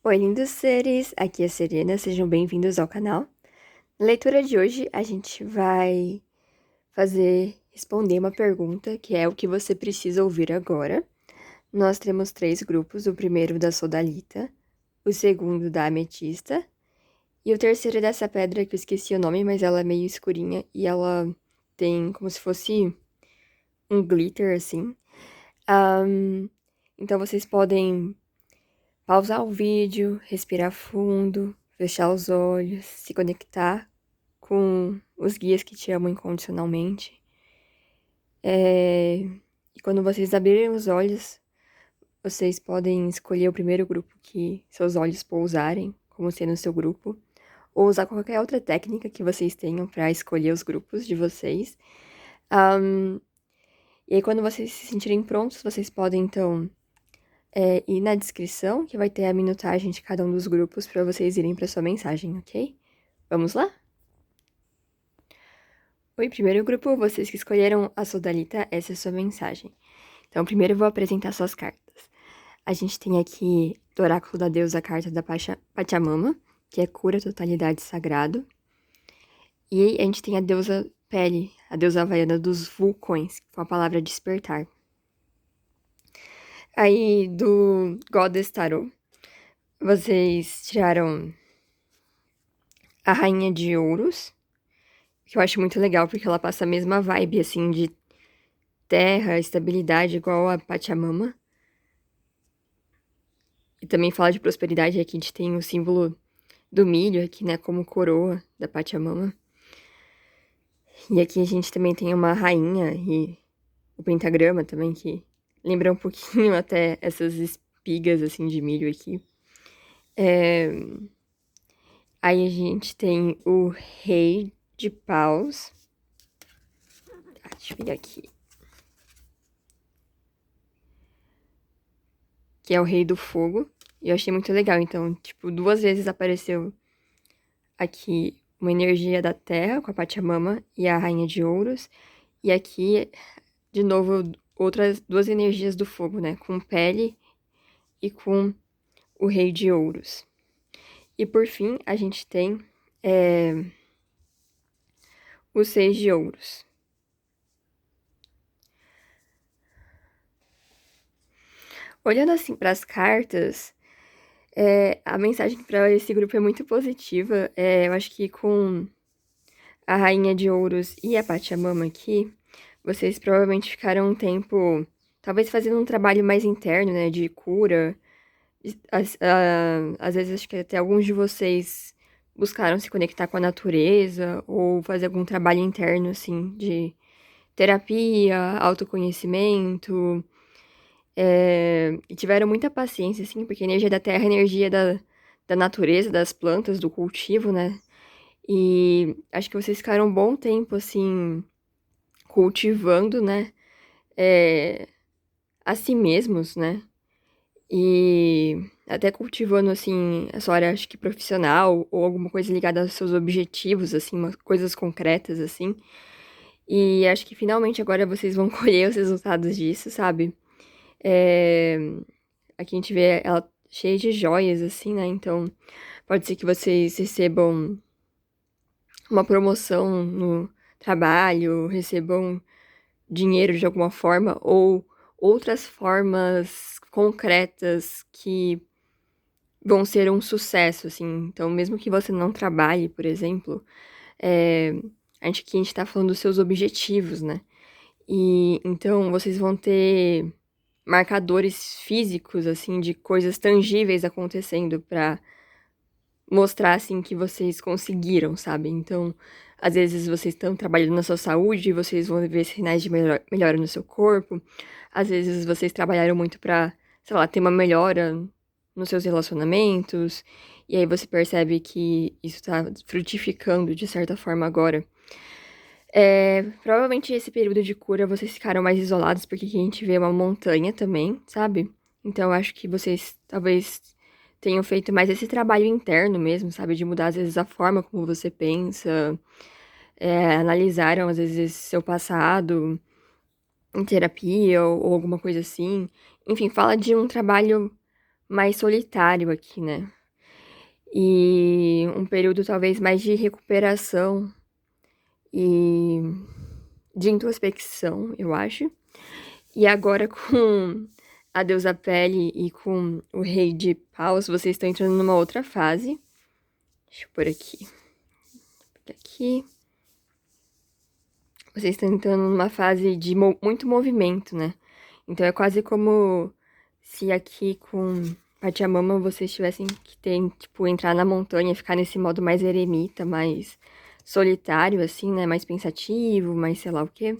Oi, lindos seres! Aqui é a Serena, sejam bem-vindos ao canal. Na leitura de hoje, a gente vai responder uma pergunta, que é o que você precisa ouvir agora. Nós temos 3 grupos, o primeiro da Sodalita, o segundo da Ametista, e o terceiro dessa pedra, que eu esqueci o nome, mas ela é meio escurinha, e ela tem como se fosse um glitter, assim. Então vocês podem pausar o vídeo, respirar fundo, fechar os olhos, se conectar com os guias que te amam incondicionalmente. E quando vocês abrirem os olhos, vocês podem escolher o primeiro grupo que seus olhos pousarem, como sendo o seu grupo, ou usar qualquer outra técnica que vocês tenham para escolher os grupos de vocês. E aí, quando vocês se sentirem prontos, vocês podem, então, ir na descrição, que vai ter a minutagem de cada um dos grupos para vocês irem para sua mensagem, ok? Vamos lá? Oi, primeiro grupo, vocês que escolheram a Sodalita, essa é a sua mensagem. Então, primeiro eu vou apresentar suas cartas. A gente tem aqui do Oráculo da Deusa, a carta da Pachamama, que é cura, totalidade, sagrado. E a gente tem a deusa Pele, a deusa havaiana dos vulcões, com a palavra despertar. Aí, do Goddess Tarot, vocês tiraram a Rainha de Ouros, que eu acho muito legal, porque ela passa a mesma vibe, assim, de terra, estabilidade, igual a Pachamama. E também fala de prosperidade, aqui a gente tem o símbolo do milho, aqui, né, como coroa da Pachamama. E aqui a gente também tem uma rainha e o pentagrama também, que lembra um pouquinho até essas espigas, assim, de milho aqui. Aí a gente tem o Rei de Paus. Deixa eu pegar aqui. Que é o Rei do Fogo. E eu achei muito legal. Então, tipo, 2 vezes apareceu aqui uma energia da Terra com a Pachamama e a Rainha de Ouros. E aqui, de novo, outras 2 energias do fogo, né? Com Pele e com o Rei de Ouros. E por fim, a gente tem o 6 de Ouros. Olhando assim para as cartas, a mensagem para esse grupo é muito positiva. Eu acho que com a Rainha de Ouros e a Pachamama aqui, vocês provavelmente ficaram um tempo, talvez fazendo um trabalho mais interno, né, de cura. Às vezes acho que até alguns de vocês buscaram se conectar com a natureza ou fazer algum trabalho interno, assim, de terapia, autoconhecimento. E tiveram muita paciência, assim, porque a energia da terra é a energia da natureza, das plantas, do cultivo, né? E acho que vocês ficaram um bom tempo, assim, cultivando, né? A si mesmos, né? E até cultivando, assim, a sua área, acho que profissional, ou alguma coisa ligada aos seus objetivos, assim, coisas concretas, assim. E acho que finalmente agora vocês vão colher os resultados disso, sabe? Aqui a gente vê ela cheia de joias, assim, né? Então, pode ser que vocês recebam uma promoção no trabalho, recebam dinheiro de alguma forma, ou outras formas concretas que vão ser um sucesso, assim. Então, mesmo que você não trabalhe, por exemplo, aqui a gente tá falando dos seus objetivos, né? E então vocês vão ter marcadores físicos, assim, de coisas tangíveis acontecendo pra mostrar, assim, que vocês conseguiram, sabe? Então, às vezes vocês estão trabalhando na sua saúde e vocês vão ver sinais de melhora no seu corpo. Às vezes vocês trabalharam muito pra, sei lá, ter uma melhora nos seus relacionamentos. E aí você percebe que isso tá frutificando de certa forma agora. Provavelmente esse período de cura vocês ficaram mais isolados, porque aqui a gente vê uma montanha também, sabe? Então eu acho que vocês talvez tenham feito mais esse trabalho interno mesmo, sabe? De mudar às vezes a forma como você pensa, analisaram às vezes seu passado em terapia ou alguma coisa assim. Enfim, fala de um trabalho mais solitário aqui, né? e um período talvez mais de recuperação e de introspecção, eu acho. E agora com a deusa Pele e com o rei de paus, vocês estão entrando numa outra fase. Deixa eu pôr aqui. Aqui. Vocês estão entrando numa fase de muito movimento, né? Então é quase como se aqui com Pachamama vocês tivessem que ter, tipo, entrar na montanha, ficar nesse modo mais eremita, mais solitário, assim, né? Mais pensativo, mais sei lá o quê.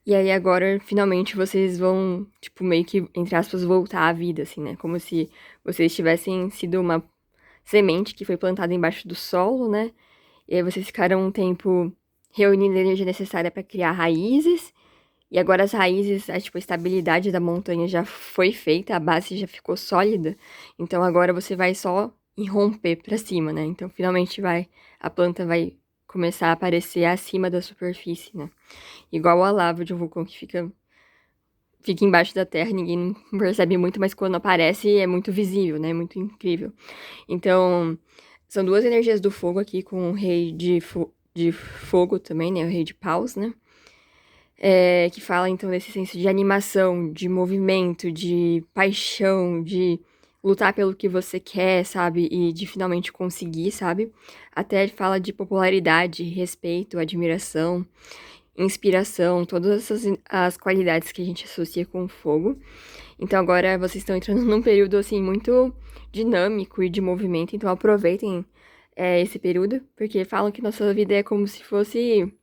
E aí agora, finalmente, vocês vão, tipo, meio que, entre aspas, voltar à vida, assim, né? Como se vocês tivessem sido uma semente que foi plantada embaixo do solo, né? E aí vocês ficaram um tempo reunindo a energia necessária para criar raízes. E agora as raízes, tipo, a estabilidade da montanha já foi feita, a base já ficou sólida. Então agora você vai só irromper para cima, né? Então finalmente a planta vai começar a aparecer acima da superfície, né? Igual a lava de um vulcão que fica embaixo da terra, ninguém não percebe muito, mas quando aparece é muito visível, né? É muito incrível. Então, são duas energias do fogo aqui com o rei de fogo também, né? O rei de paus, né? Que fala então desse senso de animação, de movimento, de paixão, de lutar pelo que você quer, sabe? E de finalmente conseguir, sabe? Até ele fala de popularidade, respeito, admiração, inspiração, todas as qualidades que a gente associa com o fogo. Então agora vocês estão entrando num período assim muito dinâmico e de movimento, então aproveitem esse período, porque falam que nossa vida é como se fosse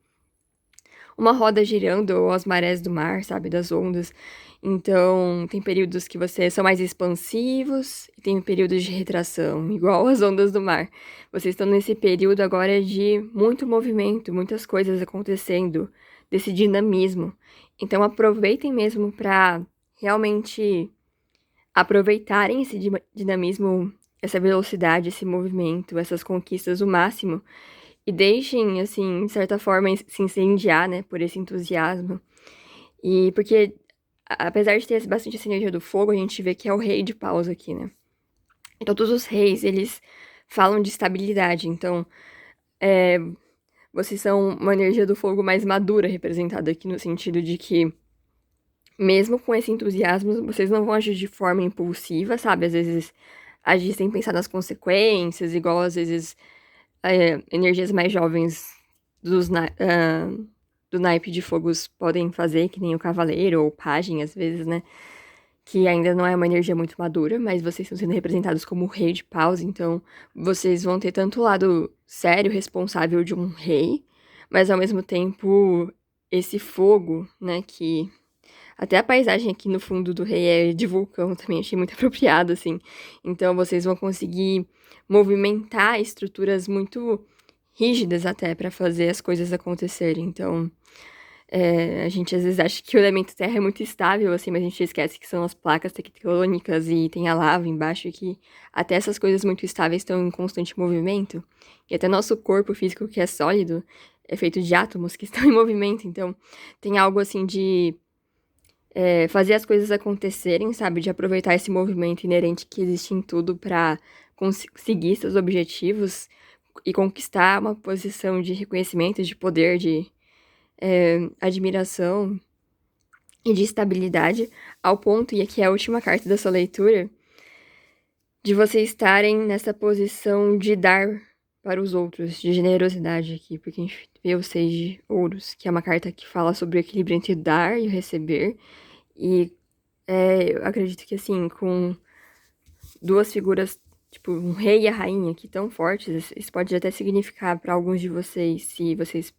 uma roda girando, ou as marés do mar, sabe, das ondas. Então, tem períodos que vocês são mais expansivos e tem períodos de retração, igual as ondas do mar. Vocês estão nesse período agora de muito movimento, muitas coisas acontecendo, desse dinamismo. Então, aproveitem mesmo para realmente aproveitarem esse dinamismo, essa velocidade, esse movimento, essas conquistas o máximo e deixem, assim, de certa forma, se incendiar, né, por esse entusiasmo. E porque, apesar de ter bastante essa energia do fogo, a gente vê que é o rei de paus aqui, né? Então, todos os reis, eles falam de estabilidade. Então, vocês são uma energia do fogo mais madura representada aqui, no sentido de que, mesmo com esse entusiasmo, vocês não vão agir de forma impulsiva, sabe? Às vezes, agir sem pensar nas consequências, igual às vezes energias mais jovens do naipe de fogos podem fazer, que nem o cavaleiro ou o pajem, às vezes, né? Que ainda não é uma energia muito madura, mas vocês estão sendo representados como o rei de paus, então vocês vão ter tanto o lado sério, responsável de um rei, mas ao mesmo tempo esse fogo, né? Que até a paisagem aqui no fundo do rei é de vulcão também, achei muito apropriado, assim. Então vocês vão conseguir movimentar estruturas muito rígidas até para fazer as coisas acontecerem. Então, a gente às vezes acha que o elemento terra é muito estável, assim, mas a gente esquece que são as placas tectônicas e tem a lava embaixo, e que até essas coisas muito estáveis estão em constante movimento. E até nosso corpo físico, que é sólido, é feito de átomos que estão em movimento. Então, tem algo assim de fazer as coisas acontecerem, sabe? De aproveitar esse movimento inerente que existe em tudo para conseguir seus objetivos e conquistar uma posição de reconhecimento, de poder, de admiração e de estabilidade, ao ponto, e aqui é a última carta da sua leitura, de vocês estarem nessa posição de dar para os outros, de generosidade aqui, porque a gente vê o Seis de Ouros, que é uma carta que fala sobre o equilíbrio entre dar e o receber, e eu acredito que, assim, com duas figuras, tipo, um rei e a rainha aqui tão fortes, isso pode até significar para alguns de vocês, se vocês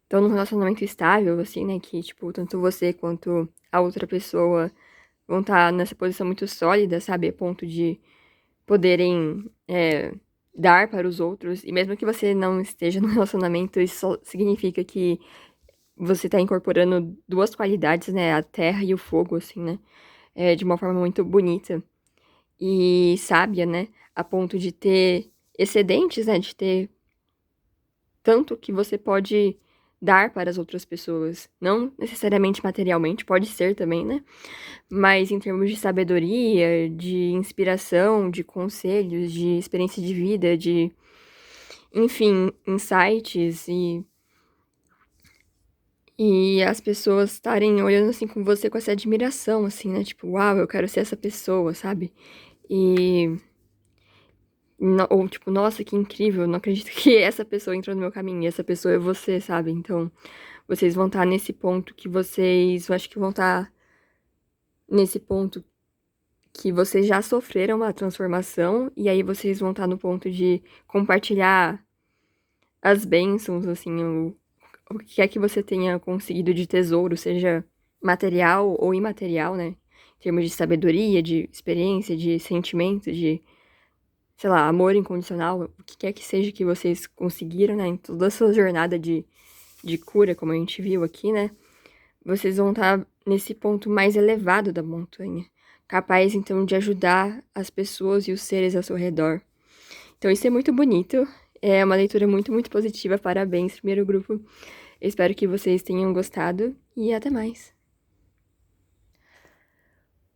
estão num relacionamento estável, assim, né, que, tipo, tanto você quanto a outra pessoa vão estar nessa posição muito sólida, sabe, a ponto de poderem dar para os outros, e mesmo que você não esteja num relacionamento, isso só significa que você está incorporando duas qualidades, né, a terra e o fogo, assim, né, de uma forma muito bonita e sábia, né, a ponto de ter excedentes, né, de ter tanto que você pode dar para as outras pessoas. Não necessariamente materialmente, pode ser também, né? Mas em termos de sabedoria, de inspiração, de conselhos, de experiência de vida, de, enfim, insights e as pessoas estarem olhando assim com você com essa admiração, assim, né? Tipo, uau, eu quero ser essa pessoa, sabe? E. Ou tipo, nossa, que incrível, não acredito que essa pessoa entrou no meu caminho, e essa pessoa é você, sabe? Então, vocês vão estar nesse ponto que vocês. Eu acho que vão estar nesse ponto que vocês já sofreram uma transformação, e aí vocês vão estar no ponto de compartilhar as bênçãos, assim, o que é que você tenha conseguido de tesouro, seja material ou imaterial, né? Em termos de sabedoria, de experiência, de sentimento, de, sei lá, amor incondicional, o que quer que seja que vocês conseguiram, né? Em toda essa jornada de cura, como a gente viu aqui, né? Vocês vão estar nesse ponto mais elevado da montanha, capaz então de ajudar as pessoas e os seres ao seu redor. Então isso é muito bonito, é uma leitura muito, muito positiva. Parabéns, primeiro grupo. Eu espero que vocês tenham gostado e até mais.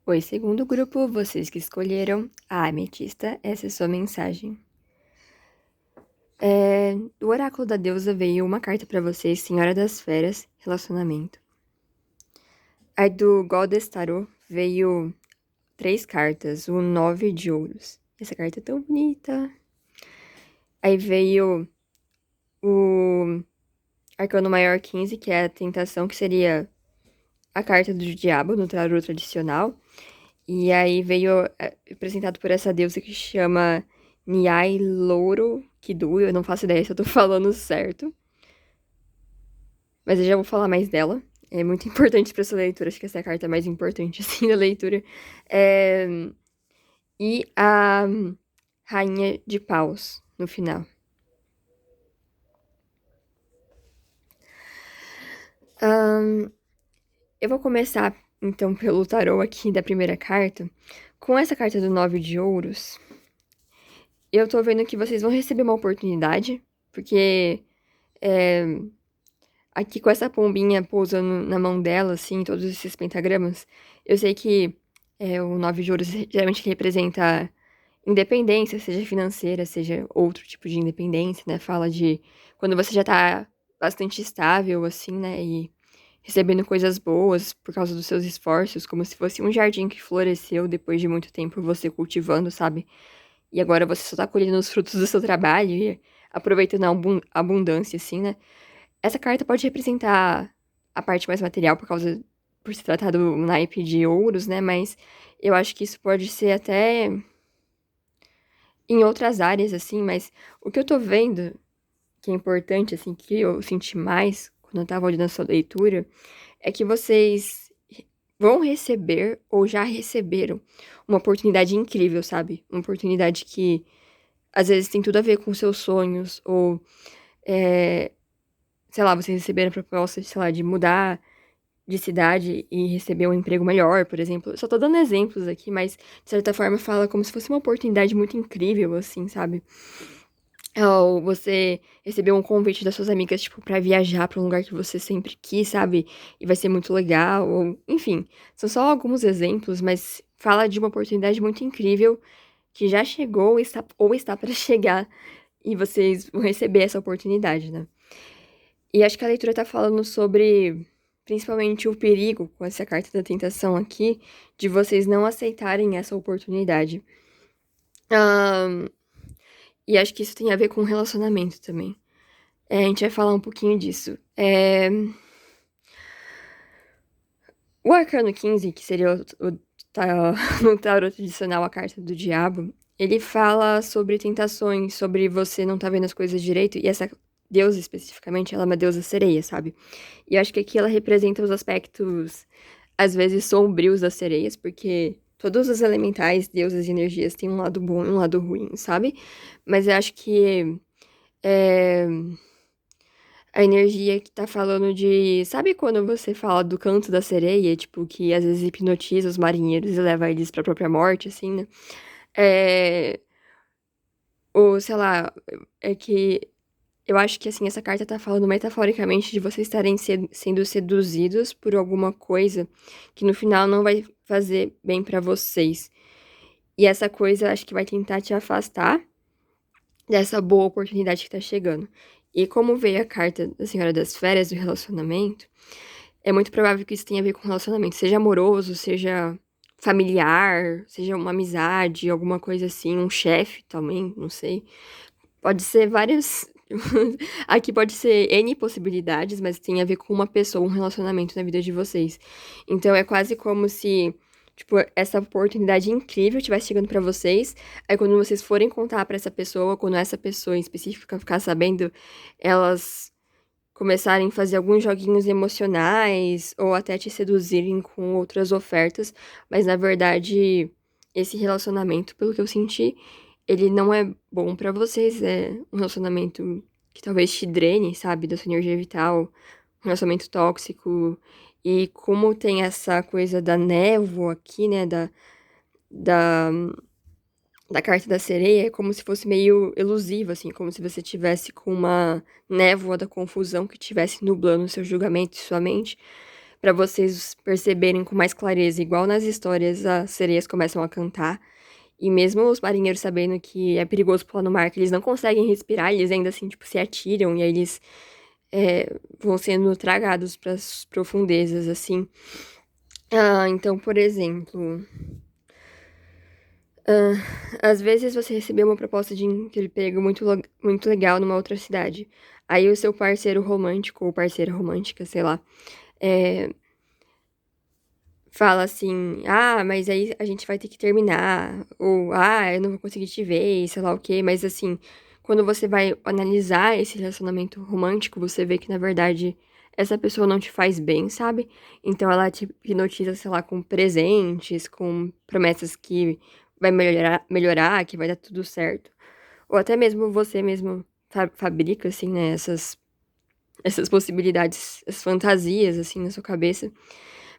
Oi, segundo grupo, vocês que escolheram a ametista, essa é sua mensagem. Do oráculo da deusa veio uma carta pra vocês, Senhora das Feras, relacionamento. Aí do Goddess Tarot veio 3 cartas, o 9 de ouros. Essa carta é tão bonita. Aí veio o Arcano Maior 15, que é a tentação, que seria a carta do diabo no tarot tradicional. E aí veio apresentado por essa deusa que chama Niai Louro Kidu. Eu não faço ideia se eu tô falando certo. Mas eu já vou falar mais dela. É muito importante pra essa leitura. Acho que essa é a carta mais importante, assim, da leitura. É... E a Rainha de Paus, no final. Eu vou começar, então, pelo tarô aqui da primeira carta. Com essa carta do 9 de ouros, eu tô vendo que vocês vão receber uma oportunidade, porque aqui com essa pombinha pousando na mão dela, assim, todos esses pentagramas, eu sei que o 9 de ouros geralmente representa independência, seja financeira, seja outro tipo de independência, né? Fala de quando você já tá bastante estável, assim, né? E recebendo coisas boas por causa dos seus esforços, como se fosse um jardim que floresceu depois de muito tempo você cultivando, sabe? E agora você só tá colhendo os frutos do seu trabalho e aproveitando a abundância, assim, né? Essa carta pode representar a parte mais material por se tratar do naipe de ouros, né? Mas eu acho que isso pode ser até em outras áreas, assim, mas o que eu tô vendo que é importante, assim, que eu senti mais quando eu tava olhando a sua leitura, é que vocês vão receber ou já receberam uma oportunidade incrível, sabe? Uma oportunidade que às vezes tem tudo a ver com seus sonhos, ou, sei lá, vocês receberam a proposta, sei lá, de mudar de cidade e receber um emprego melhor, por exemplo. Eu só tô dando exemplos aqui, mas de certa forma fala como se fosse uma oportunidade muito incrível, assim, sabe? Ou você recebeu um convite das suas amigas, tipo, pra viajar pra um lugar que você sempre quis, sabe? E vai ser muito legal, ou... Enfim, são só alguns exemplos, mas fala de uma oportunidade muito incrível que já chegou ou está para chegar, e vocês vão receber essa oportunidade, né? E acho que a leitura tá falando sobre, principalmente, o perigo, com essa carta da tentação aqui, de vocês não aceitarem essa oportunidade. E acho que isso tem a ver com relacionamento também. A gente vai falar um pouquinho disso. O Arcano 15, que seria no tarot tradicional a carta do diabo, ele fala sobre tentações, sobre você não tá vendo as coisas direito, e essa deusa especificamente, ela é uma deusa sereia, sabe? E eu acho que aqui ela representa os aspectos, às vezes, sombrios das sereias, porque todos os elementais, deusas e energias têm um lado bom e um lado ruim, sabe? Mas eu acho que é, a energia que tá falando de. Sabe quando você fala do canto da sereia? Tipo, que às vezes hipnotiza os marinheiros e leva eles pra própria morte, assim, né? É... Ou, sei lá, é que Eu acho que, assim, essa carta tá falando metaforicamente de vocês estarem sendo seduzidos por alguma coisa que no final não vai fazer bem pra vocês. E essa coisa acho que vai tentar te afastar dessa boa oportunidade que tá chegando. E como veio a carta da Senhora das Férias do relacionamento, é muito provável que isso tenha a ver com relacionamento, seja amoroso, seja familiar, seja uma amizade, alguma coisa assim, um chefe também, não sei. Pode ser várias. Aqui pode ser N possibilidades, mas tem a ver com uma pessoa, um relacionamento na vida de vocês. Então é quase como se, tipo, essa oportunidade incrível estivesse chegando pra vocês. Aí quando vocês forem contar pra essa pessoa, quando essa pessoa em específico ficar sabendo, elas começarem a fazer alguns joguinhos emocionais ou até te seduzirem com outras ofertas, mas na verdade esse relacionamento, pelo que eu senti, ele não é bom pra vocês, é um relacionamento que talvez te drene, sabe, da sua energia vital, um relacionamento tóxico. E como tem essa coisa da névoa aqui, né, da da carta da sereia é como se fosse meio elusivo, assim, como se você tivesse com uma névoa da confusão que estivesse nublando o seu julgamento e sua mente, pra vocês perceberem com mais clareza, igual nas histórias, as sereias começam a cantar, e mesmo os marinheiros sabendo que é perigoso pular no mar, que eles não conseguem respirar, eles ainda assim, tipo, se atiram, e aí eles vão sendo tragados pras profundezas, assim. Então, por exemplo, Hã, às vezes você recebeu uma proposta de emprego muito legal numa outra cidade. Aí o seu parceiro romântico ou parceira romântica, sei lá, eh, fala assim: "Ah, mas aí a gente vai ter que terminar", ou "Ah, eu não vou conseguir te ver", e sei lá o quê. Mas assim, quando você vai analisar esse relacionamento romântico, você vê que na verdade essa pessoa não te faz bem, sabe. Então ela te hipnotiza, sei lá, com presentes, com promessas que vai melhorar, que vai dar tudo certo. Ou até mesmo você mesmo fabrica, assim, né, essas possibilidades, essas fantasias, assim, na sua cabeça.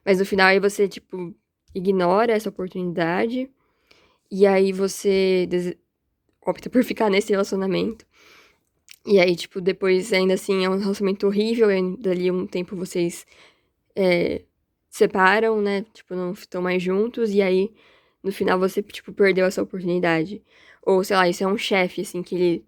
Mas no final aí você, tipo, ignora essa oportunidade, e aí você opta por ficar nesse relacionamento. E aí, tipo, depois ainda assim é um relacionamento horrível, e dali um tempo vocês, eh, separam, né, tipo, não estão mais juntos, e aí no final você, tipo, perdeu essa oportunidade. Ou sei lá, isso é um chefe, assim, que ele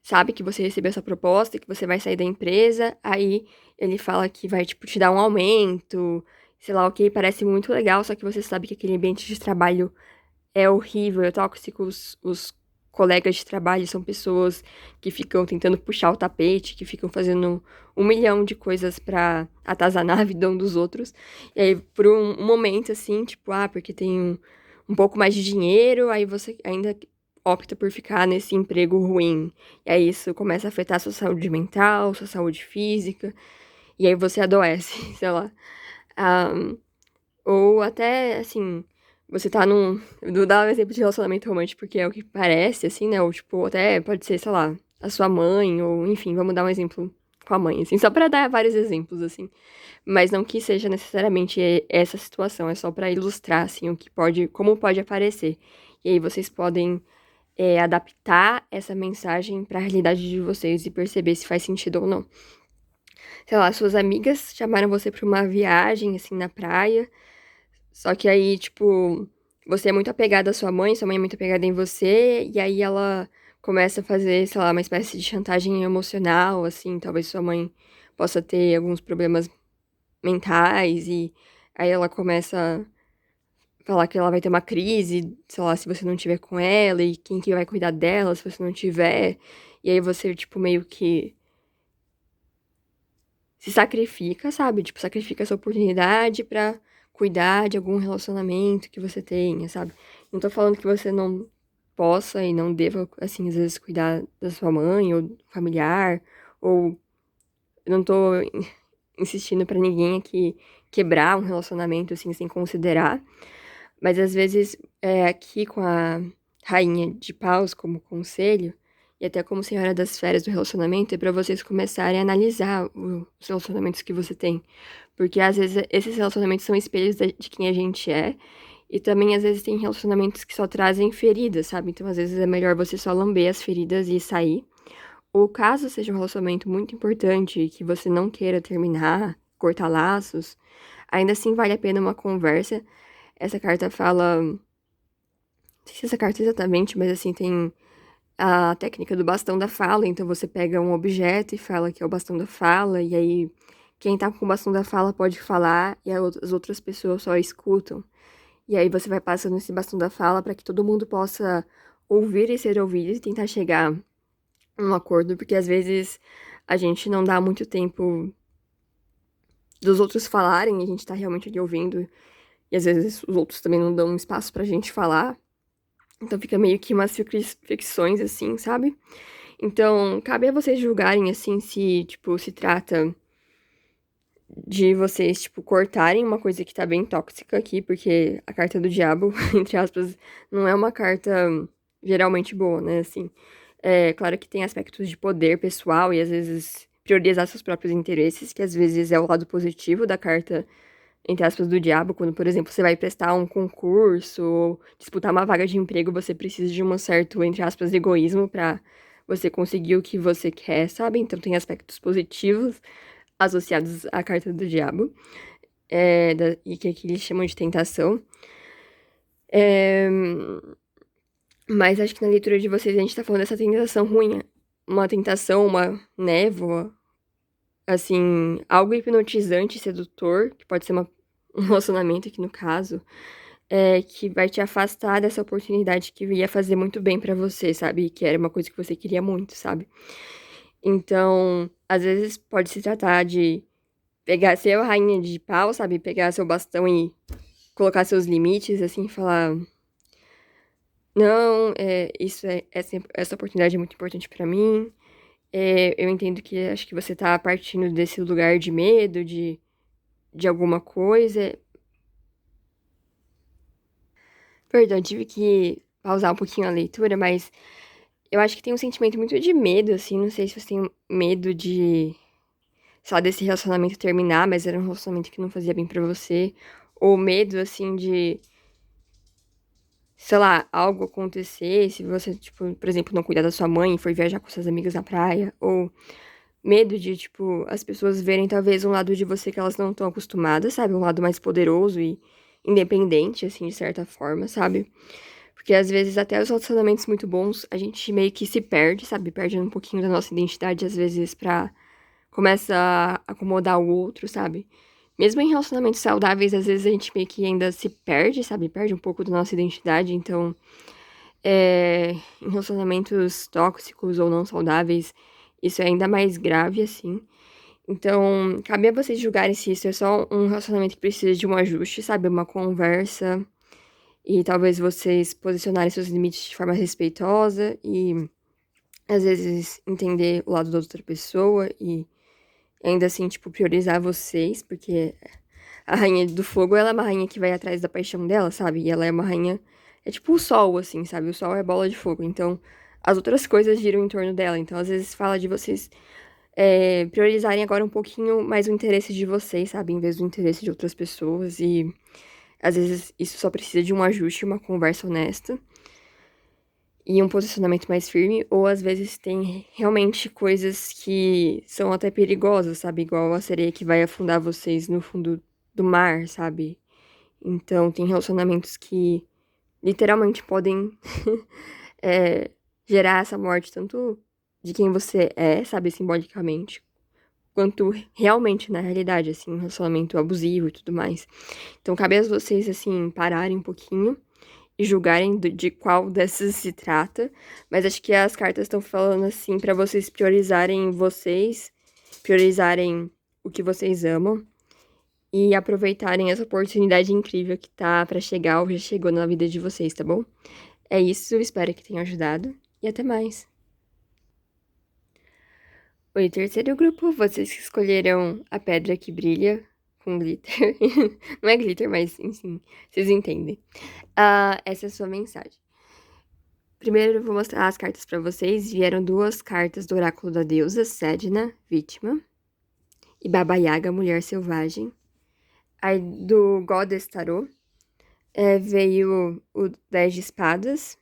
sabe que você recebeu essa proposta, que você vai sair da empresa, aí ele fala que vai, tipo, te dar um aumento, sei lá, ok, parece muito legal, só que você sabe que aquele ambiente de trabalho é horrível, é tóxico, os colegas de trabalho são pessoas que ficam tentando puxar o tapete, que ficam fazendo um milhão de coisas pra atazanar a vida um dos outros. E aí, por um momento, assim, tipo, porque tem um pouco mais de dinheiro, aí você ainda opta por ficar nesse emprego ruim. E aí isso começa a afetar sua saúde mental, sua saúde física, e aí você adoece, sei lá. Ah, ou até, assim, você tá num. Eu vou dar um exemplo de relacionamento romântico, porque é o que parece, assim, né? Ou, tipo, até pode ser, sei lá, a sua mãe, ou enfim, vamos dar um exemplo com a mãe, assim, só pra dar vários exemplos, assim. Mas não que seja necessariamente essa situação, é só pra ilustrar, assim, o que pode, como pode aparecer. E aí vocês podem adaptar essa mensagem pra realidade de vocês e perceber se faz sentido ou não. Sei lá, suas amigas chamaram você pra uma viagem, assim, na praia. Só que aí, tipo, você é muito apegada à sua mãe é muito apegada em você, e aí ela começa a fazer, sei lá, uma espécie de chantagem emocional, assim, talvez sua mãe possa ter alguns problemas mentais, e aí ela começa a falar que ela vai ter uma crise, sei lá, se você não estiver com ela, e quem que vai cuidar dela se você não tiver. E aí você, tipo, meio que se sacrifica, sabe? Tipo, sacrifica essa oportunidade pra cuidar de algum relacionamento que você tenha, sabe? Não tô falando que você não possa e não deva, assim, às vezes cuidar da sua mãe ou do familiar, ou eu não tô insistindo pra ninguém aqui quebrar um relacionamento, assim, sem considerar, mas às vezes, aqui com a rainha de paus como conselho, e até como senhora das férias do relacionamento, é pra vocês começarem a analisar os relacionamentos que você tem. Porque às vezes esses relacionamentos são espelhos de quem a gente é, e também às vezes tem relacionamentos que só trazem feridas, sabe? Então às vezes é melhor você só lamber as feridas e sair. Ou caso seja um relacionamento muito importante e que você não queira terminar, cortar laços, ainda assim vale a pena uma conversa. Essa carta fala, não sei se essa carta exatamente, mas assim, tem a técnica do bastão da fala, então você pega um objeto e fala que é o bastão da fala, e aí quem tá com o bastão da fala pode falar e as outras pessoas só escutam. E aí você vai passando esse bastão da fala para que todo mundo possa ouvir e ser ouvido e tentar chegar a um acordo, porque às vezes a gente não dá muito tempo dos outros falarem, a gente tá realmente ali ouvindo, e às vezes os outros também não dão espaço pra gente falar. Então fica meio que umas fricções assim, sabe? Então, cabe a vocês julgarem, assim, se, tipo, se trata de vocês, tipo, cortarem uma coisa que tá bem tóxica aqui, porque a carta do diabo, entre aspas, não é uma carta geralmente boa, né, assim. É claro que tem aspectos de poder pessoal e, às vezes, priorizar seus próprios interesses, que às vezes é o lado positivo da carta, entre aspas, do diabo, quando, por exemplo, você vai prestar um concurso ou disputar uma vaga de emprego, você precisa de um certo, entre aspas, egoísmo pra você conseguir o que você quer, sabe? Então tem aspectos positivos associados à carta do diabo, e que aqui eles chamam de tentação. É, mas acho que na leitura de vocês a gente tá falando dessa tentação ruim, uma tentação, uma névoa, assim, algo hipnotizante, sedutor, que pode ser um relacionamento aqui no caso, que vai te afastar dessa oportunidade que ia fazer muito bem pra você, sabe? Que era uma coisa que você queria muito, sabe? Então, às vezes pode se tratar de pegar, ser a rainha de pau, sabe? Pegar seu bastão e colocar seus limites, assim, e falar: não, essa oportunidade é muito importante pra mim. Eu entendo que acho que você tá partindo desse lugar de medo, de alguma coisa. Perdão, tive que pausar um pouquinho a leitura, mas eu acho que tem um sentimento muito de medo, assim. Não sei se você tem medo de, só desse relacionamento terminar, mas era um relacionamento que não fazia bem pra você. Ou medo, assim, de, sei lá, algo acontecer, se você, tipo, por exemplo, não cuidar da sua mãe e for viajar com seus amigos na praia. Ou medo de, tipo, as pessoas verem talvez um lado de você que elas não estão acostumadas, sabe? Um lado mais poderoso e independente, assim, de certa forma, sabe? Porque às vezes até os relacionamentos muito bons, a gente meio que se perde, sabe? Perde um pouquinho da nossa identidade, às vezes, pra começa a acomodar o outro, sabe? Mesmo em relacionamentos saudáveis, às vezes a gente meio que ainda se perde, sabe? Perde um pouco da nossa identidade. Então, em relacionamentos tóxicos ou não saudáveis, isso é ainda mais grave, assim. Então, cabe a vocês julgarem se isso é só um relacionamento que precisa de um ajuste, sabe? Uma conversa. E talvez vocês posicionarem seus limites de forma respeitosa e às vezes entender o lado da outra pessoa e ainda assim, tipo, priorizar vocês, porque a rainha do fogo, ela é uma rainha que vai atrás da paixão dela, sabe? E ela é uma rainha, é tipo o sol, assim, sabe? O sol é bola de fogo, então as outras coisas giram em torno dela. Então, às vezes, fala de vocês priorizarem agora um pouquinho mais o interesse de vocês, sabe? Em vez do interesse de outras pessoas. E às vezes isso só precisa de um ajuste, uma conversa honesta e um posicionamento mais firme, ou às vezes tem realmente coisas que são até perigosas, sabe? Igual a sereia que vai afundar vocês no fundo do mar, sabe? Então, tem relacionamentos que literalmente podem é, gerar essa morte, tanto de quem você é, sabe, simbolicamente, quanto realmente na realidade, assim, um relacionamento abusivo e tudo mais. Então, cabe a vocês, assim, pararem um pouquinho e julgarem de qual dessas se trata, mas acho que as cartas estão falando assim pra vocês priorizarem vocês, priorizarem o que vocês amam e aproveitarem essa oportunidade incrível que tá pra chegar ou já chegou na vida de vocês, tá bom? É isso, espero que tenha ajudado e até mais. Oi, terceiro grupo, vocês que escolheram a pedra que brilha com glitter. Não é glitter, mas enfim, vocês entendem. Essa é a sua mensagem. Primeiro eu vou mostrar as cartas pra vocês. Vieram duas cartas do oráculo da deusa, Sedna, vítima, e Baba Yaga, mulher selvagem. Aí do Goddess Tarot veio o 10 de espadas,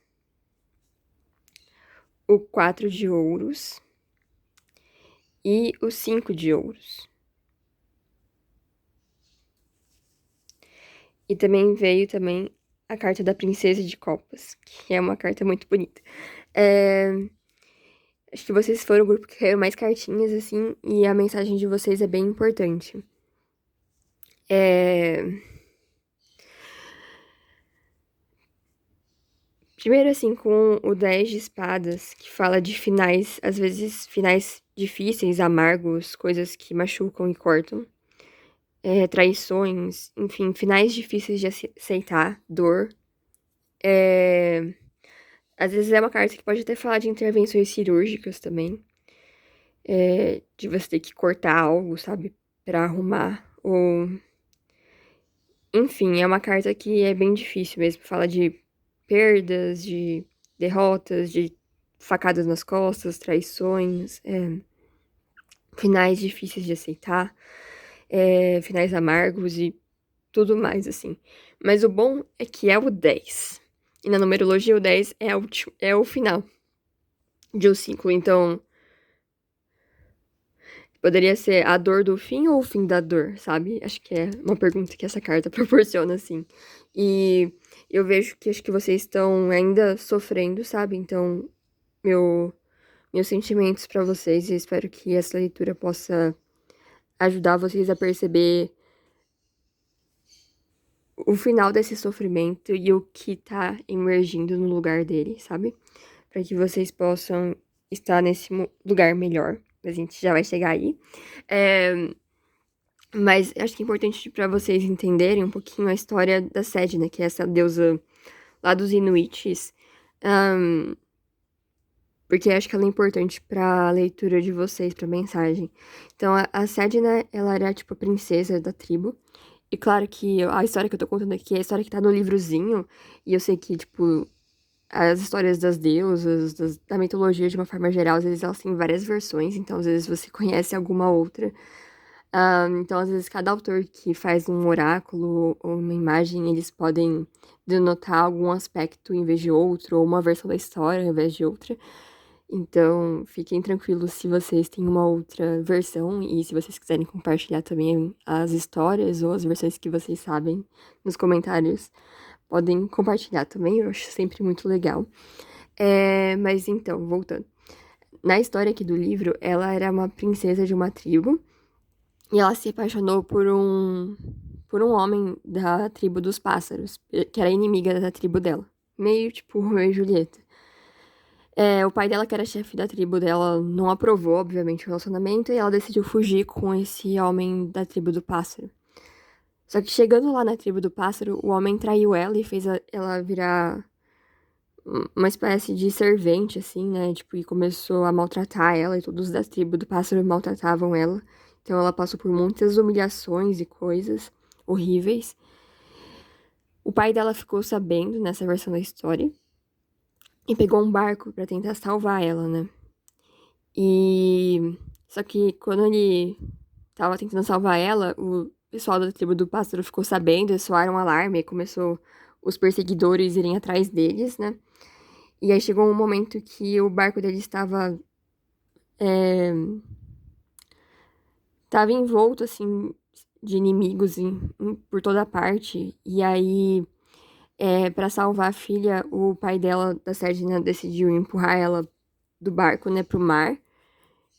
o 4 de ouros, e o 5 de ouros. E também veio também a carta da Princesa de Copas, que é uma carta muito bonita. Acho que vocês foram o grupo que ganhou mais cartinhas, assim, e a mensagem de vocês é bem importante. Primeiro, assim, com o 10 de espadas, que fala de finais, às vezes finais difíceis, amargos, coisas que machucam e cortam. Traições, enfim, finais difíceis de aceitar, dor. Às vezes é uma carta que pode até falar de intervenções cirúrgicas também. De você ter que cortar algo, sabe? Pra arrumar. Ou. Enfim, é uma carta que é bem difícil mesmo. Fala de perdas, de derrotas, de facadas nas costas, traições, finais difíceis de aceitar, finais amargos e tudo mais, assim. Mas o bom é que é o 10. E na numerologia, o 10 é o final de um ciclo. Então, poderia ser a dor do fim ou o fim da dor, sabe? Acho que é uma pergunta que essa carta proporciona, assim. E eu vejo que acho que vocês estão ainda sofrendo, sabe? Então, meus sentimentos pra vocês e espero que essa leitura possa ajudar vocês a perceber o final desse sofrimento e o que tá emergindo no lugar dele, sabe? Pra que vocês possam estar nesse lugar melhor. A gente já vai chegar aí. Mas acho que é importante pra vocês entenderem um pouquinho a história da Sedna, que é essa deusa lá dos Inuits. Porque acho que ela é importante pra leitura de vocês, pra mensagem. Então, a Sedna, ela era, tipo, a princesa da tribo. E claro que a história que eu tô contando aqui é a história que tá no livrozinho. E eu sei que, tipo, as histórias das deusas, da mitologia de uma forma geral, às vezes elas têm várias versões. Então, às vezes você conhece alguma outra. Então, às vezes, cada autor que faz um oráculo ou uma imagem, eles podem denotar algum aspecto em vez de outro, ou uma versão da história em vez de outra. Então, fiquem tranquilos se vocês têm uma outra versão e se vocês quiserem compartilhar também as histórias ou as versões que vocês sabem nos comentários, podem compartilhar também, eu acho sempre muito legal. Mas então, voltando. Na história aqui do livro, ela era uma princesa de uma tribo e ela se apaixonou por um homem da tribo dos pássaros, que era inimiga da tribo dela. Meio tipo Romeu e Julieta. O pai dela, que era chefe da tribo dela, não aprovou, obviamente, o relacionamento e ela decidiu fugir com esse homem da tribo do pássaro. Só que chegando lá na tribo do pássaro, o homem traiu ela e fez ela virar uma espécie de servente, assim, né? Tipo, e começou a maltratar ela e todos da tribo do pássaro maltratavam ela. Então ela passou por muitas humilhações e coisas horríveis. O pai dela ficou sabendo nessa versão da história e pegou um barco pra tentar salvar ela, né? E só que quando ele tava tentando salvar ela, o pessoal da tribo do pássaro ficou sabendo, e soaram um alarme, e começou os perseguidores irem atrás deles, né? E aí chegou um momento que o barco deles estava envolto, assim, de inimigos por toda parte. E aí, para salvar a filha, o pai dela, da Sardina, decidiu empurrar ela do barco, né, pro mar.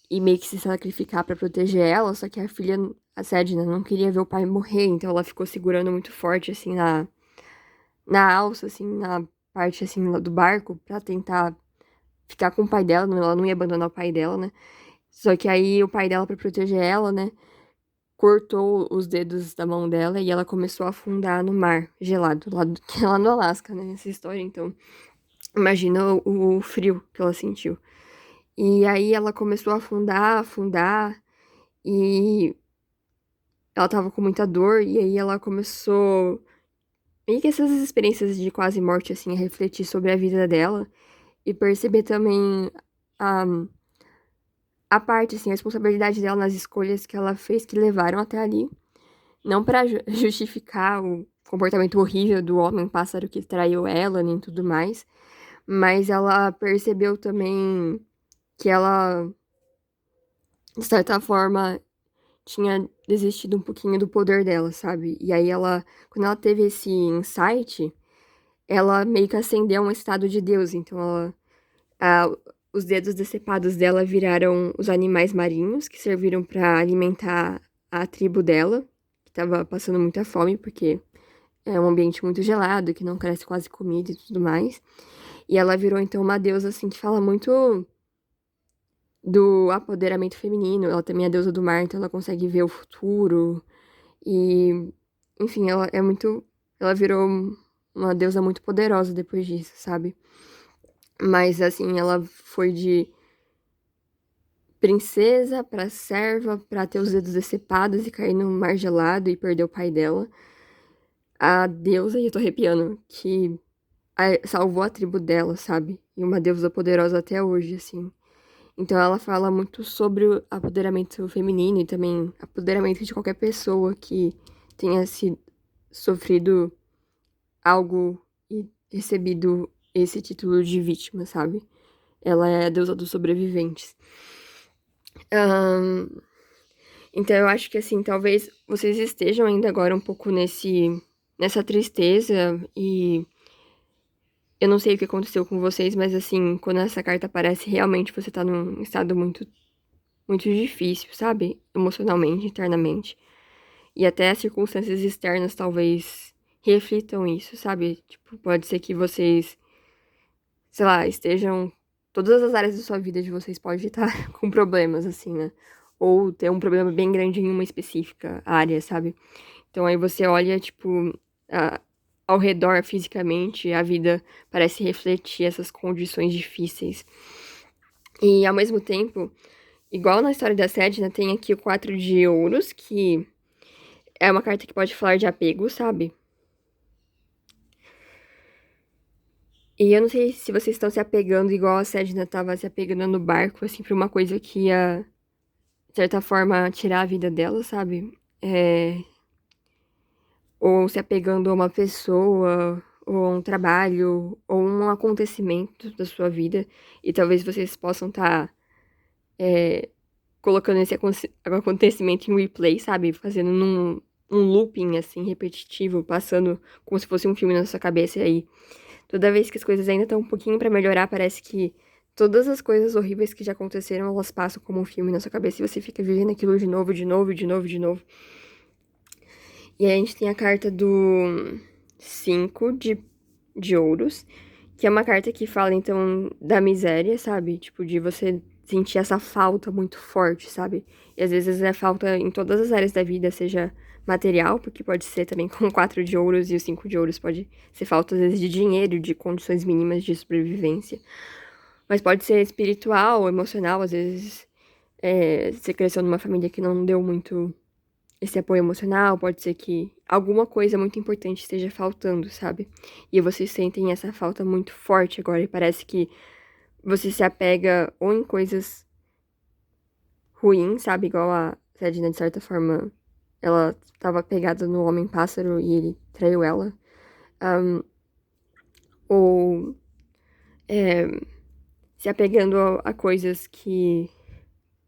E meio que se sacrificar pra proteger ela, só que a filha, a Sedna, não queria ver o pai morrer, então ela ficou segurando muito forte, assim, na alça, assim, na parte, assim, do barco, pra tentar ficar com o pai dela, ela não ia abandonar o pai dela, né? Só que aí o pai dela, pra proteger ela, né, cortou os dedos da mão dela e ela começou a afundar no mar gelado, lá no Alasca, né, nessa história, então imagina o frio que ela sentiu. E aí ela começou a afundar, e ela tava com muita dor, e aí ela começou, meio que essas experiências de quase morte, assim, a refletir sobre a vida dela e perceber também a, a parte, assim, a responsabilidade dela nas escolhas que ela fez que levaram até ali. Não pra justificar o comportamento horrível do homem pássaro que traiu ela, nem tudo mais, mas ela percebeu também que ela de certa forma, tinha desistido um pouquinho do poder dela, sabe? E aí quando ela teve esse insight, ela meio que ascendeu a um estado de Deus. Então a- os dedos decepados dela viraram os animais marinhos que serviram para alimentar a tribo dela, que tava passando muita fome, porque é um ambiente muito gelado, que não cresce quase comida e tudo mais. E ela virou então uma deusa assim que fala muito do apoderamento feminino. Ela também é deusa do mar, então ela consegue ver o futuro. E, enfim, ela virou uma deusa muito poderosa depois disso, sabe? Mas, assim, ela foi de princesa pra serva, pra ter os dedos decepados e cair no mar gelado e perder o pai dela. A deusa, e eu tô arrepiando, que salvou a tribo dela, sabe? E uma deusa poderosa até hoje, assim. Então ela fala muito sobre o apoderamento feminino e também apoderamento de qualquer pessoa que tenha sofrido algo e recebido esse título de vítima, sabe? Ela é a deusa dos sobreviventes. Ahn, então eu acho que assim, talvez vocês estejam ainda agora um pouco nessa tristeza e eu não sei o que aconteceu com vocês, mas assim, quando essa carta aparece, realmente você tá num estado muito difícil, sabe? Emocionalmente, internamente. E até as circunstâncias externas talvez reflitam isso, sabe? Tipo, pode ser que vocês, sei lá, estejam. Todas as áreas da sua vida de vocês podem estar com problemas, assim, né? Ou ter um problema bem grande em uma específica área, sabe? Então aí você olha, tipo, a- ao redor fisicamente, a vida parece refletir essas condições difíceis. E ao mesmo tempo, igual na história da Sedna, tem aqui o 4 de ouros, que é uma carta que pode falar de apego, sabe? E eu não sei se vocês estão se apegando igual a Sedna tava se apegando no barco, assim, pra uma coisa que ia, de certa forma, tirar a vida dela, sabe? Ou se apegando a uma pessoa, ou a um trabalho, ou um acontecimento da sua vida. E talvez vocês possam estar colocando esse acontecimento em replay, sabe? Fazendo um looping, assim, repetitivo, passando como se fosse um filme na sua cabeça. E aí, toda vez que as coisas ainda estão um pouquinho pra melhorar, parece que todas as coisas horríveis que já aconteceram, elas passam como um filme na sua cabeça e você fica vivendo aquilo de novo, de novo, de novo, de novo. E aí a gente tem a carta do 5 de ouros, que é uma carta que fala, então, da miséria, sabe? Tipo, de você sentir essa falta muito forte, sabe? E às vezes é falta em todas as áreas da vida, seja material, porque pode ser também com 4 de ouros, e o 5 de ouros pode ser falta, às vezes, de dinheiro, de condições mínimas de sobrevivência. Mas pode ser espiritual, emocional, às vezes você cresceu numa família que não deu muito esse apoio emocional, pode ser que alguma coisa muito importante esteja faltando, sabe? E vocês sentem essa falta muito forte agora e parece que você se apega ou em coisas ruins, sabe? Igual a Sedna, de certa forma, ela estava pegada no Homem-Pássaro e ele traiu ela. Ahn, ou se apegando a coisas que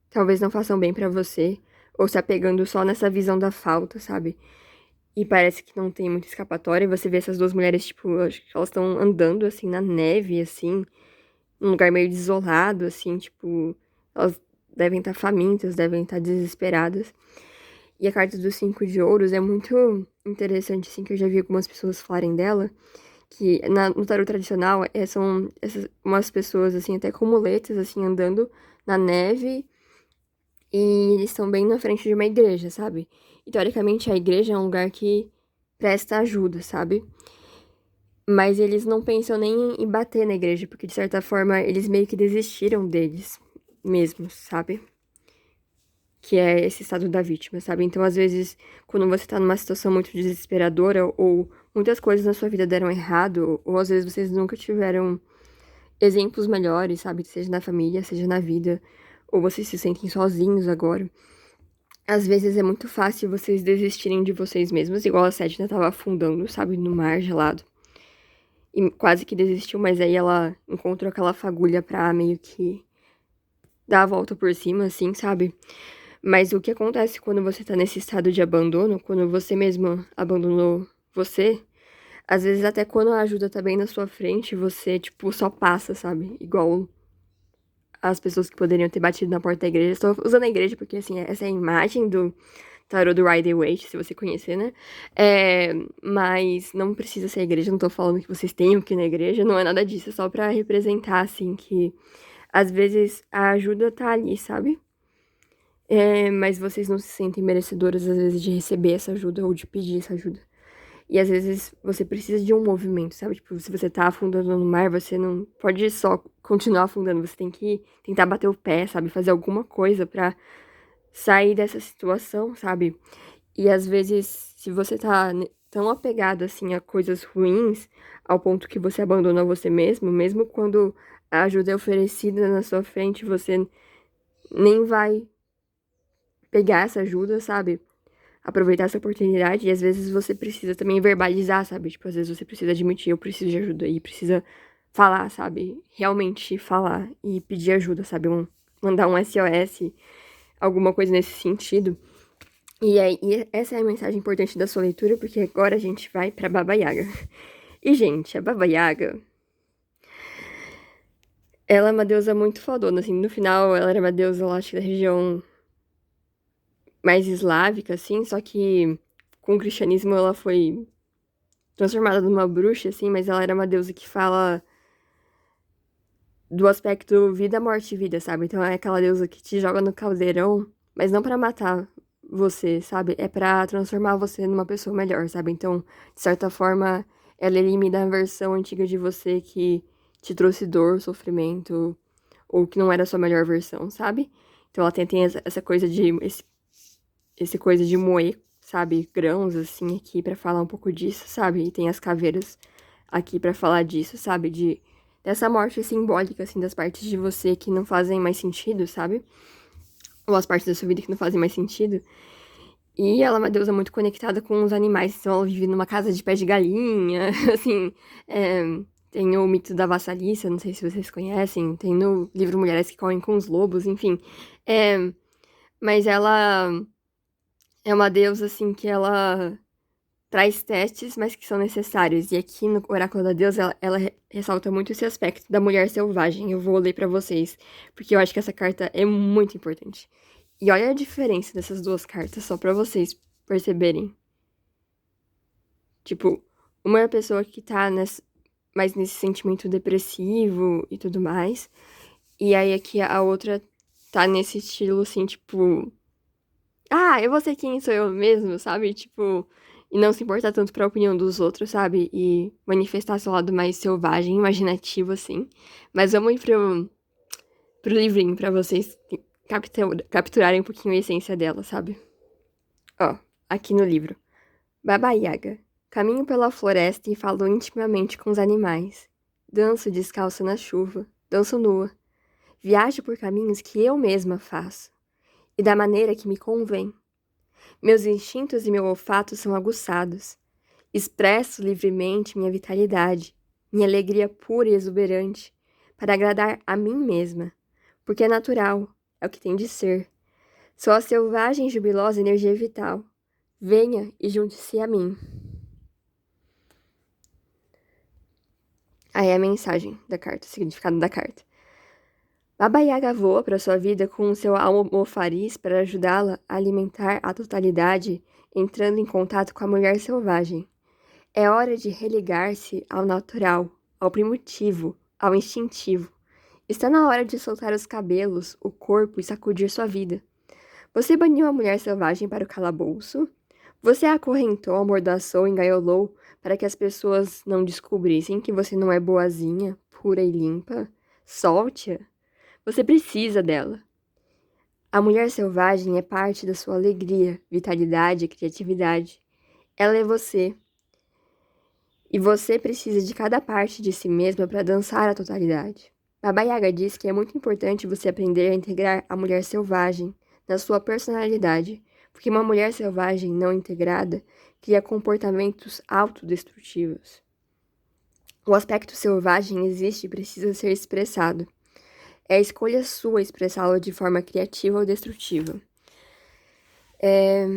talvez não façam bem pra você, ou se apegando só nessa visão da falta, sabe? E parece que não tem muita escapatória. E você vê essas duas mulheres, tipo, eu acho que elas estão andando, assim, na neve, assim, num lugar meio desolado, assim, tipo, elas devem estar famintas, devem estar desesperadas. E a carta dos 5 de ouros é muito interessante, assim, que eu já vi algumas pessoas falarem dela, que no tarot tradicional são umas pessoas, assim, até com muletas, assim, andando na neve, e eles estão bem na frente de uma igreja, sabe? E teoricamente a igreja é um lugar que presta ajuda, sabe? Mas eles não pensam nem em bater na igreja, porque de certa forma eles meio que desistiram deles mesmos, sabe? Que é esse estado da vítima, sabe? Então, às vezes, quando você tá numa situação muito desesperadora, ou muitas coisas na sua vida deram errado, ou às vezes vocês nunca tiveram exemplos melhores, sabe? Seja na família, seja na vida, ou vocês se sentem sozinhos agora. Às vezes é muito fácil vocês desistirem de vocês mesmos, igual a Sedna tava afundando, sabe? No mar gelado. E quase que desistiu, mas aí ela encontrou aquela fagulha pra meio que dar a volta por cima, assim, sabe? Mas o que acontece quando você tá nesse estado de abandono, quando você mesmo abandonou você, às vezes até quando a ajuda tá bem na sua frente, você, tipo, só passa, sabe? Igual as pessoas que poderiam ter batido na porta da igreja. Estou usando a igreja porque, assim, essa é a imagem do tarô do Rider-Waite, se você conhecer, né? Mas não precisa ser a igreja, não tô falando que vocês tenham que ir na igreja, não é nada disso, é só pra representar, assim, que às vezes a ajuda tá ali, sabe? Mas vocês não se sentem merecedoras, às vezes, de receber essa ajuda ou de pedir essa ajuda. E às vezes você precisa de um movimento, sabe? Tipo, se você tá afundando no mar, você não pode só continuar afundando, você tem que tentar bater o pé, sabe? Fazer alguma coisa pra sair dessa situação, sabe? E às vezes, se você tá tão apegado assim a coisas ruins, ao ponto que você abandona você mesmo, mesmo quando a ajuda é oferecida na sua frente, você nem vai pegar essa ajuda, sabe? Aproveitar essa oportunidade. E às vezes você precisa também verbalizar, sabe? Tipo, às vezes você precisa admitir, eu preciso de ajuda, e precisa falar, sabe? Realmente falar e pedir ajuda, sabe? Mandar um SOS, alguma coisa nesse sentido. E aí, essa é a mensagem importante da sua leitura, porque agora a gente vai pra Baba Yaga. E, gente, a Baba Yaga, ela é uma deusa muito fodona, assim, no final ela era uma deusa, eu acho, da região mais eslávica, assim, só que com o cristianismo ela foi transformada numa bruxa, assim, mas ela era uma deusa que fala do aspecto vida, morte e vida, sabe? Então é aquela deusa que te joga no caldeirão, mas não pra matar você, sabe? É pra transformar você numa pessoa melhor, sabe? Então, de certa forma, ela elimina a versão antiga de você que te trouxe dor, sofrimento, ou que não era a sua melhor versão, sabe? Então ela tem essa coisa de esse coisa de moer, sabe, grãos assim aqui pra falar um pouco disso, sabe? E tem as caveiras aqui pra falar disso, sabe? Dessa morte simbólica assim das partes de você que não fazem mais sentido, sabe? Ou as partes da sua vida que não fazem mais sentido. E ela é uma deusa muito conectada com os animais, então ela vive numa casa de pé de galinha, assim, é, tem o mito da vassaliça, não sei se vocês conhecem, tem no livro Mulheres que Correm com os Lobos, enfim. É, mas ela é uma deusa, assim, que ela traz testes, mas que são necessários. E aqui no Oráculo da Deusa, ela ressalta muito esse aspecto da mulher selvagem. Eu vou ler pra vocês, porque eu acho que essa carta é muito importante. E olha a diferença dessas duas cartas, só pra vocês perceberem. Tipo, uma é a pessoa que tá mais nesse sentimento depressivo e tudo mais. E aí aqui a outra tá nesse estilo, assim, tipo... Ah, eu vou ser quem sou eu mesmo, sabe? Tipo, e não se importar tanto pra opinião dos outros, sabe? E manifestar seu lado mais selvagem, imaginativo, assim. Mas vamos ir pro livrinho pra vocês capturarem um pouquinho a essência dela, sabe? Ó, aqui no livro. Baba Yaga. Caminho pela floresta e falo intimamente com os animais. Danço descalça na chuva, danço nua. Viajo por caminhos que eu mesma faço, e da maneira que me convém. Meus instintos e meu olfato são aguçados. Expresso livremente minha vitalidade, minha alegria pura e exuberante, para agradar a mim mesma, porque é natural, é o que tem de ser. Sou a selvagem e jubilosa energia vital. Venha e junte-se a mim. Aí é a mensagem da carta, o significado da carta. Baba Yaga voa para sua vida com o seu almofariz para ajudá-la a alimentar a totalidade, entrando em contato com a mulher selvagem. É hora de religar-se ao natural, ao primitivo, ao instintivo. Está na hora de soltar os cabelos, o corpo e sacudir sua vida. Você baniu a mulher selvagem para o calabouço? Você a acorrentou, amordaçou, engaiolou para que as pessoas não descobrissem que você não é boazinha, pura e limpa? Solte-a. Você precisa dela. A mulher selvagem é parte da sua alegria, vitalidade e criatividade. Ela é você. E você precisa de cada parte de si mesma para dançar a totalidade. Baba Yaga diz que é muito importante você aprender a integrar a mulher selvagem na sua personalidade, porque uma mulher selvagem não integrada cria comportamentos autodestrutivos. O aspecto selvagem existe e precisa ser expressado. É escolha sua expressá-lo de forma criativa ou destrutiva. É...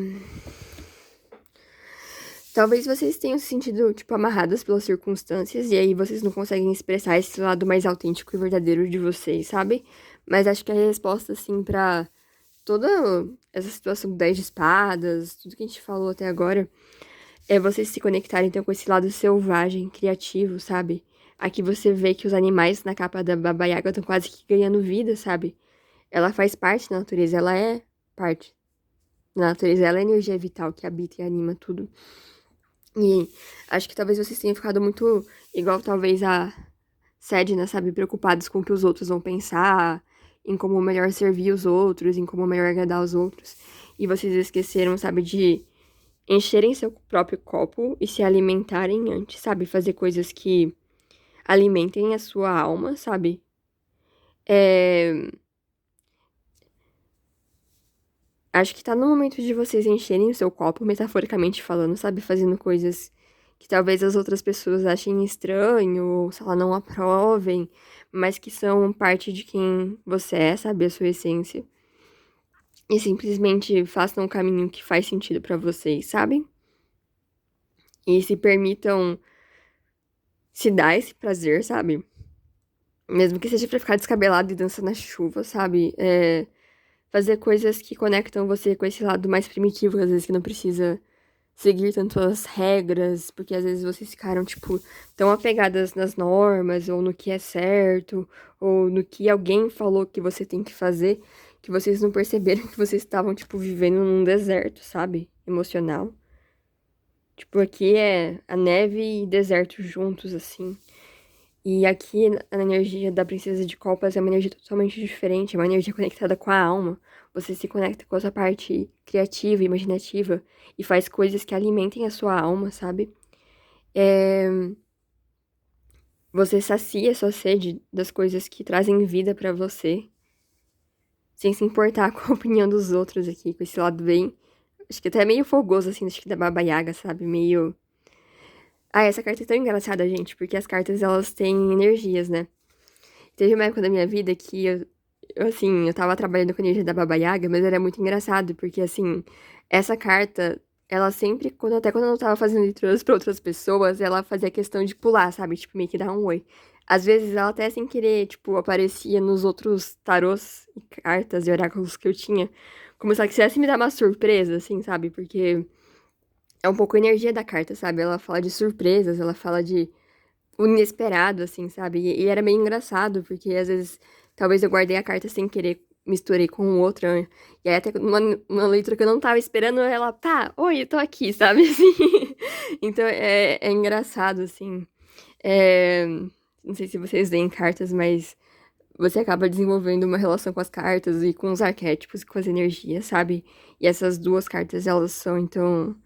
Talvez vocês tenham se sentido, tipo, amarradas pelas circunstâncias, e aí vocês não conseguem expressar esse lado mais autêntico e verdadeiro de vocês, sabe? Mas acho que a resposta, assim, pra toda essa situação do 10 de espadas, tudo que a gente falou até agora, é vocês se conectarem, então, com esse lado selvagem, criativo, sabe? Aqui você vê que os animais na capa da Baba Yaga estão quase que ganhando vida, sabe? Ela faz parte da natureza, ela é parte da natureza, ela é a energia vital que habita e anima tudo. E acho que talvez vocês tenham ficado muito igual talvez a Sedna, sabe? Preocupados com o que os outros vão pensar, em como melhor servir os outros, em como melhor agradar os outros. E vocês esqueceram, sabe, de encherem seu próprio copo e se alimentarem antes, sabe? Fazer coisas que alimentem a sua alma, sabe? Acho que tá no momento de vocês encherem o seu copo, metaforicamente falando, sabe? Fazendo coisas que talvez as outras pessoas achem estranho, ou sei lá, não aprovem, mas que são parte de quem você é, sabe? A sua essência. E simplesmente façam um caminho que faz sentido pra vocês, sabe? E se permitam se dar esse prazer, sabe? Mesmo que seja pra ficar descabelado e dançar na chuva, sabe? Fazer coisas que conectam você com esse lado mais primitivo, às vezes que não precisa seguir tanto as regras, porque às vezes vocês ficaram, tipo, tão apegadas nas normas, ou no que é certo, ou no que alguém falou que você tem que fazer, que vocês não perceberam que vocês estavam, tipo, vivendo num deserto, sabe? Emocional. Tipo, aqui é a neve e deserto juntos, assim. E aqui, a energia da Princesa de Copas é uma energia totalmente diferente, é uma energia conectada com a alma. Você se conecta com a sua parte criativa, imaginativa, e faz coisas que alimentem a sua alma, sabe? É... Você sacia a sua sede das coisas que trazem vida pra você, sem se importar com a opinião dos outros aqui, com esse lado bem... Acho que até meio fogoso, assim, acho que da Baba Yaga, sabe? Meio... Ah, essa carta é tão engraçada, gente, porque as cartas, elas têm energias, né? Teve uma época da minha vida que assim, eu tava trabalhando com a energia da Baba Yaga, mas era muito engraçado, porque, assim, essa carta, ela sempre, até quando eu tava fazendo leituras pra outras pessoas, ela fazia questão de pular, sabe? Tipo, meio que dar um oi. Às vezes, ela até sem querer, tipo, aparecia nos outros tarôs e cartas e oráculos que eu tinha, como se ela quisesse me dar uma surpresa, assim, sabe? Porque é um pouco a energia da carta, sabe? Ela fala de surpresas, ela fala de o inesperado, assim, sabe? E era meio engraçado, porque às vezes, talvez eu guardei a carta sem querer, misturei com outra. E aí, até uma leitura que eu não tava esperando, ela, pá, oi, eu tô aqui, sabe? Assim. Então, é engraçado, assim. É, não sei se vocês veem cartas, mas você acaba desenvolvendo uma relação com as cartas e com os arquétipos e com as energias, sabe? E essas duas cartas, elas são, então,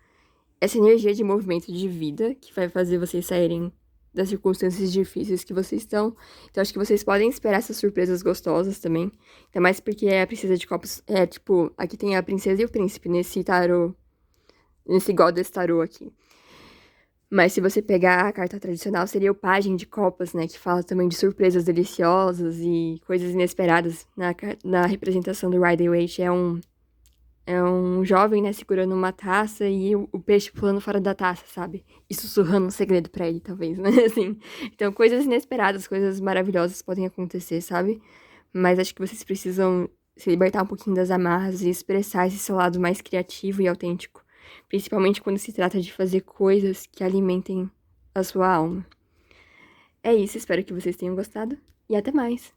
essa energia de movimento de vida que vai fazer vocês saírem das circunstâncias difíceis que vocês estão. Então, acho que vocês podem esperar essas surpresas gostosas também. Ainda mais porque a Princesa de Copas é, tipo, aqui tem a Princesa e o Príncipe nesse tarô, nesse Goddess tarô aqui. Mas se você pegar a carta tradicional, seria o Pajem de Copas, né? Que fala também de surpresas deliciosas e coisas inesperadas. Na representação do Rider-Waite é um jovem, né, segurando uma taça e o peixe pulando fora da taça, sabe? E sussurrando um segredo pra ele, talvez, né? Assim. Então, coisas inesperadas, coisas maravilhosas podem acontecer, sabe? Mas acho que vocês precisam se libertar um pouquinho das amarras e expressar esse seu lado mais criativo e autêntico. Principalmente quando se trata de fazer coisas que alimentem a sua alma. É isso, espero que vocês tenham gostado e até mais!